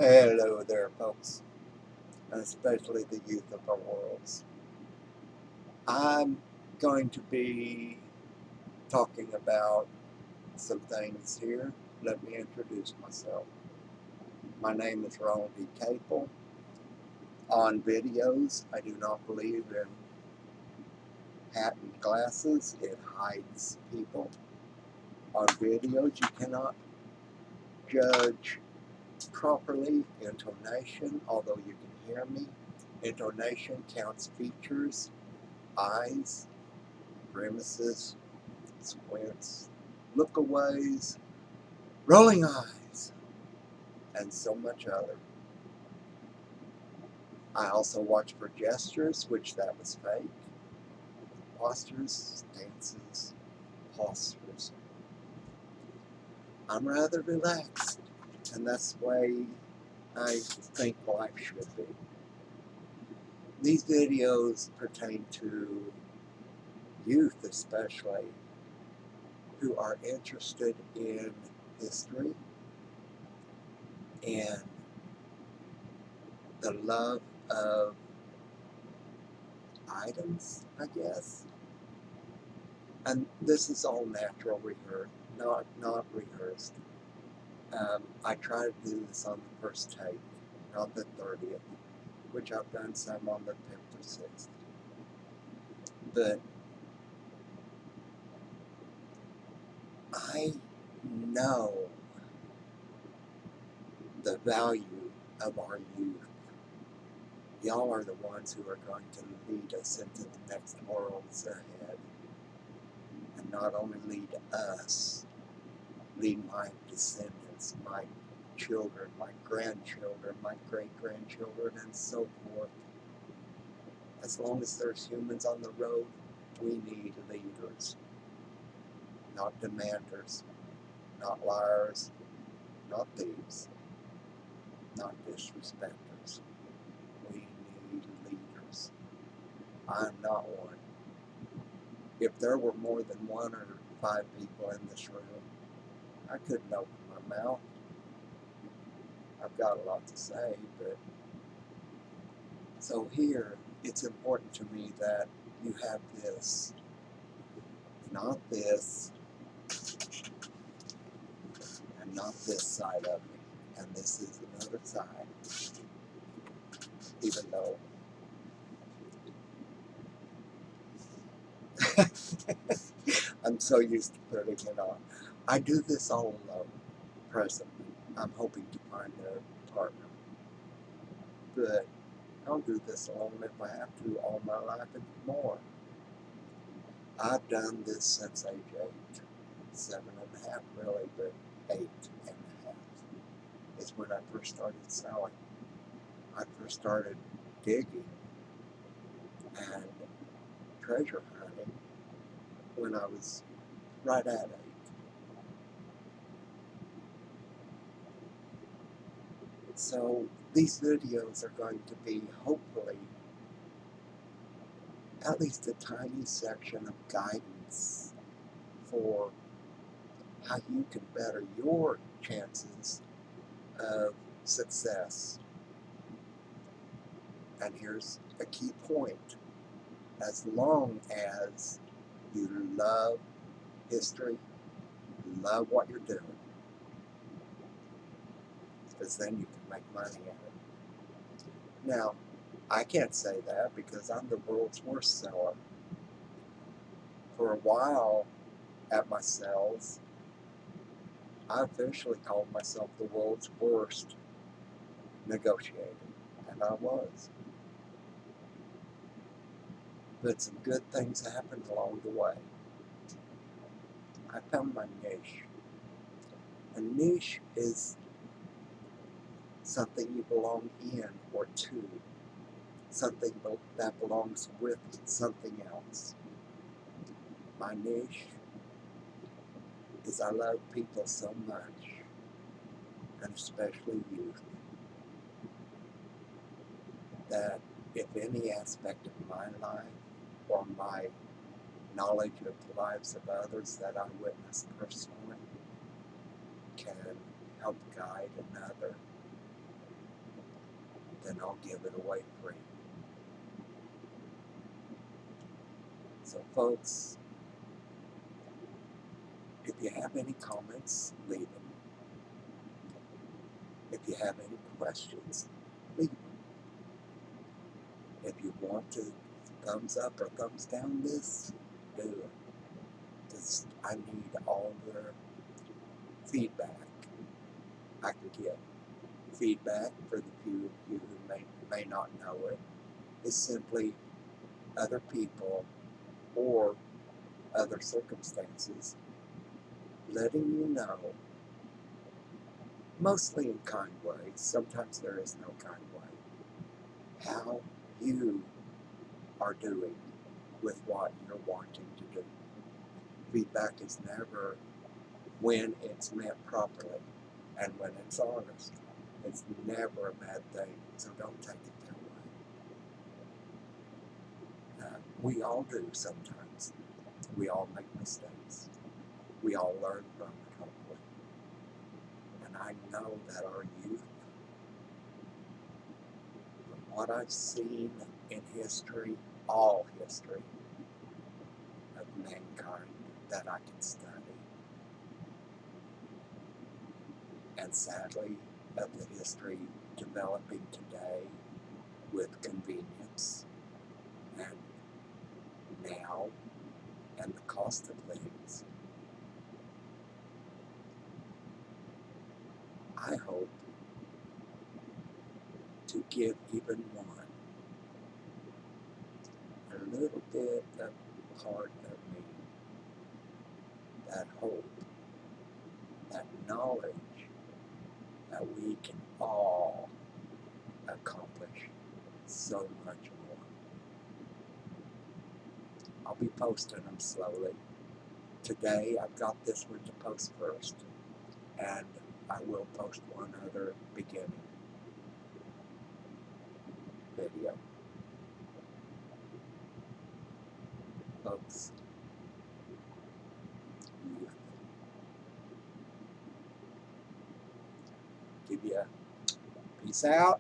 Hello there, folks, and especially the youth of our worlds. I'm going to be talking about some things here. Let me introduce myself. My name is Ronald D. Caple. On videos, I do not believe in hat and glasses. It hides people. On videos, you cannot judge properly intonation, although you can hear me. Intonation counts features, eyes, grimaces, squints, lookaways, rolling eyes, and so much other. I also watch for gestures, which that was fake, postures, stances, postures. I'm rather relaxed, and that's the way I think life should be. These videos pertain to youth especially, who are interested in history and the love of items, I guess. And this is all natural rehearsed, not rehearsed. I try to do this on the first take, not the 30th, which I've done some on the 5th or 6th. But I know the value of our youth. Y'all are the ones who are going to lead us into the next worlds ahead. And not only lead us, lead my descendants, my children, my grandchildren, my great-grandchildren, and so forth. As long as there's humans on the road, we need leaders, not demanders, not liars, not thieves, not disrespecters. We need leaders. I'm not one. If there were more than 1 or 5 people in this room, I couldn't open my mouth. I've got a lot to say, but so here, it's important to me that you have this, not this, and not this side of me, and this is another side, even though I'm so used to putting it on. I do this all alone, presently. I'm hoping to find a partner, but I'll do this alone if I have to all my life and more. I've done this since age 8, 7.5 really, but 8.5 is when I first started selling. I first started digging and treasure hunting when I was right at 8. So these videos are going to be hopefully at least a tiny section of guidance for how you can better your chances of success. And here's a key point. As long as you love history, love what you're doing, because then you can make money at it. Now, I can't say that because I'm the world's worst seller. For a while at my sales, I officially called myself the world's worst negotiator, and I was. But some good things happened along the way. I found my niche. A niche is something you belong in or to, something that belongs with something else. My niche is I love people so much, and especially youth, that if any aspect of my life or my knowledge of the lives of others that I witness personally can help guide another, then I'll give it away free. So folks, if you have any comments, leave them. If you have any questions, leave them. If you want to thumbs up or thumbs down this, do it. Because I need all the feedback I can get. Feedback, for the few of you who may not know it, is simply other people or other circumstances letting you know, mostly in kind ways, sometimes there is no kind way, how you are doing with what you're wanting to do. Feedback is never, when it's meant properly and when it's honest, it's never a bad thing, so don't take it that way. We all do sometimes. We all make mistakes. We all learn from it, hopefully. And I know that our youth, from what I've seen in history, all history of mankind that I can study, and sadly of the history developing today with convenience and now and the cost of things, I hope to give even one a little bit of part of me, that hope, that knowledge that we can all accomplish so much more. I'll be posting them slowly. Today I've got this one to post first, and I will post one other beginning video. Folks, give you a peace out.